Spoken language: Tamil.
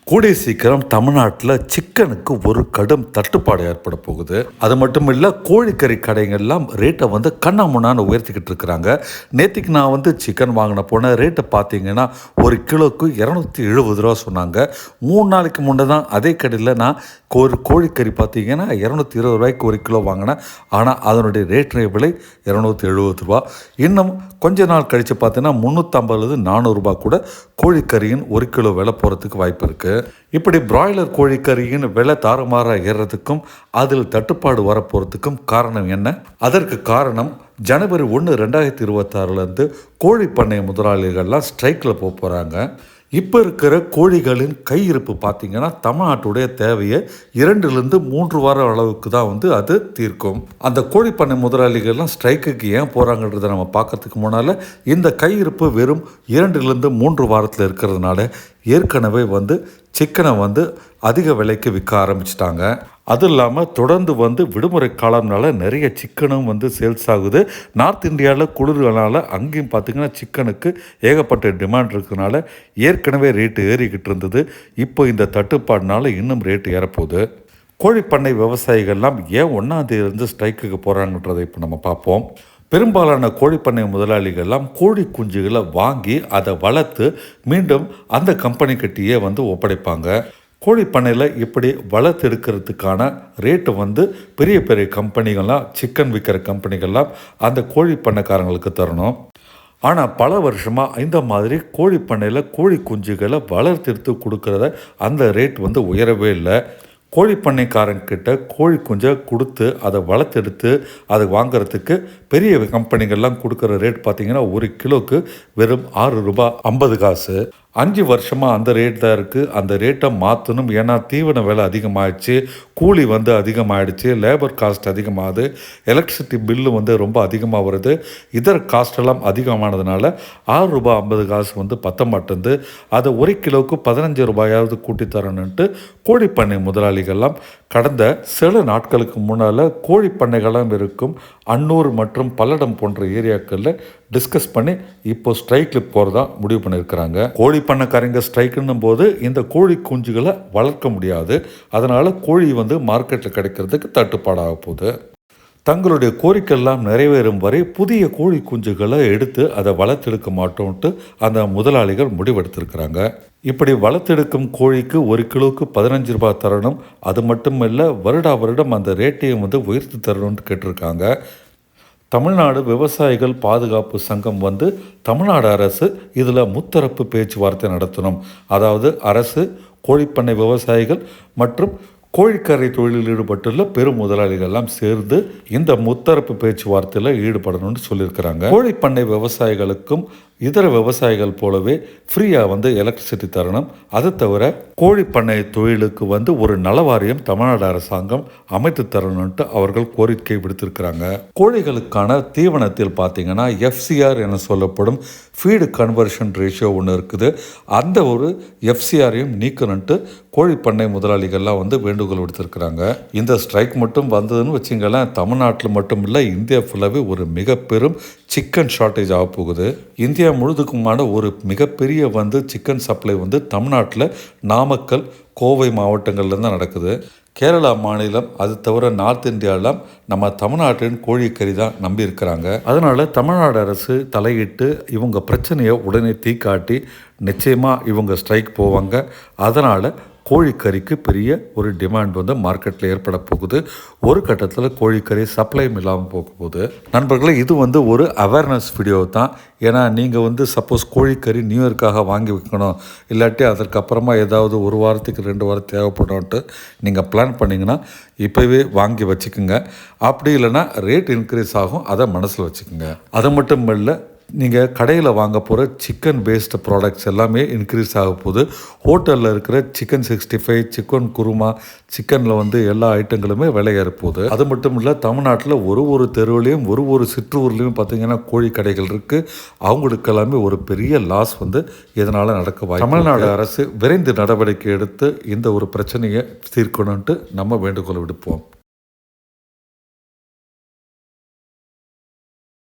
கூடிய சீக்கிரம் தமிழ்நாட்டில் சிக்கனுக்கு ஒரு கடும் தட்டுப்பாடு ஏற்பட போகுது. அது மட்டும் இல்லை, கோழிக்கறி கடைகள்லாம் ரேட்டை வந்து கண்ணாமுன்னான்னு உயர்த்திக்கிட்டு இருக்கிறாங்க. நேற்றுக்கு நான் சிக்கன் வாங்கின போன ரேட்டை பார்த்தீங்கன்னா ஒரு கிலோக்கு 270 ரூபா சொன்னாங்க. 3 நாளைக்கு முன்னே தான் அதே கடையில் நான் ஒரு கோழிக்கறி பார்த்தீங்கன்னா 220 ரூபாய்க்கு ஒரு கிலோ வாங்கினேன். ஆனால் அதனுடைய ரேட்டு விலை 270 ரூபா. இன்னும் கொஞ்ச நாள் கழித்து பார்த்தீங்கன்னா 350 400 ரூபா கூட கோழிக்கறியின் ஒரு கிலோ விலை போகிறதுக்கு வாய்ப்பு இருக்குது. இப்படி பிராய்லர் கோழிக்கறியின் விலை தாறுமாறாக ஏறுறதுக்கும் அதில் தட்டுப்பாடு வரப்போகிறதுக்கும் காரணம் என்ன? அதற்கு காரணம் ஜனவரி 1, 2026 கோழி பண்ணை முதலாளிகள்லாம் ஸ்ட்ரைக்கில் போகிறாங்க. இப்போ இருக்கிற கோழிகளின் கையிருப்பு பார்த்திங்கன்னா தமிழ்நாட்டுடைய தேவையை 2-3 வாரம் அளவுக்கு தான் அது தீர்க்கும். அந்த கோழிப்பண்ணை முதலாளிகள்லாம் ஸ்ட்ரைக்குக்கு ஏன் போகிறாங்கன்றதை நம்ம பார்க்கறதுக்கு முன்னால் இந்த கையிருப்பு வெறும் 2-3 வாரத்தில் இருக்கிறதுனால ஏற்கனவே சிக்கனை அதிக விலைக்கு விற்க ஆரம்பிச்சிட்டாங்க. அது இல்லாமல் தொடர்ந்து விடுமுறை காலம்னால நிறைய சிக்கனும் சேல்ஸ் ஆகுது. நார்த் இந்தியாவில் குளிர்னால அங்கேயும் பார்த்திங்கன்னா சிக்கனுக்கு ஏகப்பட்ட டிமாண்ட் இருக்கிறதுனால ஏற்கனவே ரேட்டு ஏறிக்கிட்டு இருந்தது. இப்போ இந்த தட்டுப்பாடுனால இன்னும் ரேட்டு ஏறப்போகுது. கோழிப்பண்ணை விவசாயிகள்லாம் ஏன் 1ஆம் தேதியிலிருந்து ஸ்ட்ரைக்குக்கு போகிறாங்கன்றதை இப்போ நம்ம பார்ப்போம். பெரும்பாலான கோழிப்பண்ணை முதலாளிகள்லாம் கோழி குஞ்சுகளை வாங்கி அதை வளர்த்து மீண்டும் அந்த கம்பெனிக்கிட்டேயே ஒப்படைப்பாங்க. கோழிப்பண்ணையில் இப்படி வளர்த்தெடுக்கிறதுக்கான ரேட்டு பெரிய பெரிய கம்பெனிகள்லாம் சிக்கன் விற்கிற கம்பெனிகள்லாம் அந்த கோழிப்பண்ணைக்காரங்களுக்கு தரணும். ஆனால் பல வருஷமாக இந்த மாதிரி கோழிப்பண்ணையில் கோழி குஞ்சுகளை வளர்த்தெடுத்து கொடுக்குறத அந்த ரேட் உயரவே இல்லை. கோழிப்பண்ணைக்காரங்கிட்ட கோழி குஞ்சை கொடுத்து அதை வளர்த்தெடுத்து அதை வாங்கிறதுக்கு பெரிய கம்பெனிகள்லாம் கொடுக்குற ரேட் பார்த்திங்கன்னா ஒரு கிலோக்கு வெறும் 6 ரூபாய் 50 காசு. 5 வருஷமாக அந்த ரேட் தான் இருக்குது. அந்த ரேட்டை மாற்றணும். ஏன்னா தீவன விலை அதிகமாகிடுச்சு, கூலி அதிகமாகிடுச்சு, லேபர் காஸ்ட் அதிகமாகுது, எலக்ட்ரிசிட்டி பில்லு ரொம்ப அதிகமாக வருது. இதர காஸ்டெல்லாம் அதிகமானதுனால 6 ரூபாய் 50 காசு பத்த மாட்டேங்குது. அதை ஒரு கிலோவுக்கு 15 ரூபாயாவது கூட்டி தரணுன்ட்டு கோழிப்பண்ணை முதலாளிகள்லாம் கடந்த சில நாட்களுக்கு முன்னால் கோழிப்பண்ணைகள்லாம் இருக்கும் அன்னூர் மற்றும் பல்லடம் போன்ற ஏரியாக்களில் டிஸ்கஸ் பண்ணி இப்போ ஸ்ட்ரைக்கில் போகிறதா முடிவு பண்ணியிருக்கிறாங்க. கோழி பண்ணக்காரங்க ஸ்ட்ரைக்குன்னும் போது இந்த கோழி குஞ்சுகளை வளர்க்க முடியாது. அதனால் கோழி மார்க்கெட்டில் கிடைக்கிறதுக்கு தட்டுப்பாடாக போகுது. தங்களுடைய கோரிக்கையெல்லாம் நிறைவேறும் வரை புதிய கோழி குஞ்சுகளை எடுத்து அதை வளர்த்தெடுக்க மாட்டோம்ட்டு அந்த முதலாளிகள் முடிவெடுத்திருக்கிறாங்க. இப்படி வளர்த்தெடுக்கும் கோழிக்கு ஒரு கிலோவுக்கு 15 ரூபாய் தரணும். அது மட்டும் இல்லை, வருடம் அந்த ரேட்டையும் உயர்த்தி தரணும்னு கேட்டிருக்காங்க. தமிழ்நாடு விவசாயிகள் பாதுகாப்பு சங்கம் தமிழ்நாடு அரசு இதில் முத்தரப்பு பேச்சுவார்த்தை நடத்தணும். அதாவது அரசு, கோழிப்பண்ணை விவசாயிகள் மற்றும் கோழிக்கறி தொழிலில் ஈடுபட்டுள்ள பெரும் முதலாளிகள்லாம் சேர்ந்து இந்த முத்தரப்பு பேச்சுவார்த்தையில் ஈடுபடணும்னு சொல்லியிருக்கிறாங்க. கோழிப்பண்ணை விவசாயிகளுக்கும் இதர விவசாயிகள் போலவே ஃப்ரீயாக எலக்ட்ரிசிட்டி தரணும். அது தவிர கோழிப்பண்ணை தொழிலுக்கு ஒரு நலவாரியம் தமிழ்நாடு அரசாங்கம் அமைத்து தரணும்ட்டு அவர்கள் கோரிக்கை விடுத்திருக்கிறாங்க. கோழிகளுக்கான தீவனத்தில் பார்த்தீங்கன்னா FCR என சொல்லப்படும் ஃபீடு கன்வர்ஷன் ரேஷியோ ஒன்று இருக்குது. அந்த ஒரு FCRையும் நீக்கணுன்ட்டு கோழிப்பண்ணை முதலாளிகள்லாம் வேண்டுகோள் விடுத்திருக்கிறாங்க. இந்த ஸ்ட்ரைக் மட்டும் வந்ததுன்னு வச்சிங்களேன், தமிழ்நாட்டில் மட்டும் இல்லை, இந்தியா ஃபுல்லாகவே ஒரு மிக பெரும் சிக்கன் ஷார்ட்டேஜ் ஆக போகுது. இந்தியா முழுதுக்குமான ஒரு மிகப்பெரிய சிக்கன் சப்ளை தமிழ்நாட்டில் நாமக்கல், கோவை மாவட்டங்கள்ல தான் நடக்குது. கேரளா மாநிலம், அது தவிர நார்த் இந்தியாவில் நம்ம தமிழ்நாட்டின் கோழிக்கறி தான் நம்பி இருக்கிறாங்க. அதனால் தமிழ்நாடு அரசு தலையிட்டு இவங்க பிரச்சனையை உடனே தீக்காட்டி நிச்சயமாக இவங்க ஸ்ட்ரைக் போவாங்க. அதனால் கோழிக்கறிக்கு பெரிய ஒரு டிமாண்ட் மார்க்கெட்டில் ஏற்பட போகுது. ஒரு கட்டத்தில் கோழிக்கறி சப்ளையும் இல்லாமல் போக போகுது. நண்பர்களே, இது ஒரு அவேர்னஸ் வீடியோ தான். ஏன்னா நீங்கள் சப்போஸ் கோழிக்கறி நியூ இயர்க்காக வாங்கி வைக்கணும், இல்லாட்டி அதற்கப்புறமா ஏதாவது ஒரு வாரத்துக்கு 2 வாரம் தேவைப்படும்ட்டு நீங்கள் பிளான் பண்ணிங்கன்னா இப்போவே வாங்கி வச்சுக்கோங்க. அப்படி இல்லைன்னா ரேட் இன்க்ரீஸ் ஆகும், அதை மனசில் வச்சுக்கோங்க. அது மட்டும் இல்லை, நீங்கள் கடையில் வாங்க போகிற சிக்கன் பேஸ்டு ப்ராடக்ட்ஸ் எல்லாமே இன்க்ரீஸ் ஆக போகுது. ஹோட்டலில் இருக்கிற சிக்கன் 65, சிக்கன் குருமா, சிக்கனில் எல்லா ஐட்டங்களுமே விலை ஏற போகுது. அது மட்டும் இல்லை, தமிழ்நாட்டில் ஒரு தெருவுலையும் ஒரு சிற்றூர்லேயும் பார்த்திங்கன்னா கோழி கடைகள் இருக்குது. அவங்களுக்கு எல்லாமே ஒரு பெரிய லாஸ் இதனால் நடக்க வாய்ப்பு. தமிழ்நாடு அரசு விரைந்து நடவடிக்கை எடுத்து இந்த ஒரு பிரச்சனையை தீர்க்கணுன்ட்டு நம்ம வேண்டுகோள் விடுப்போம்.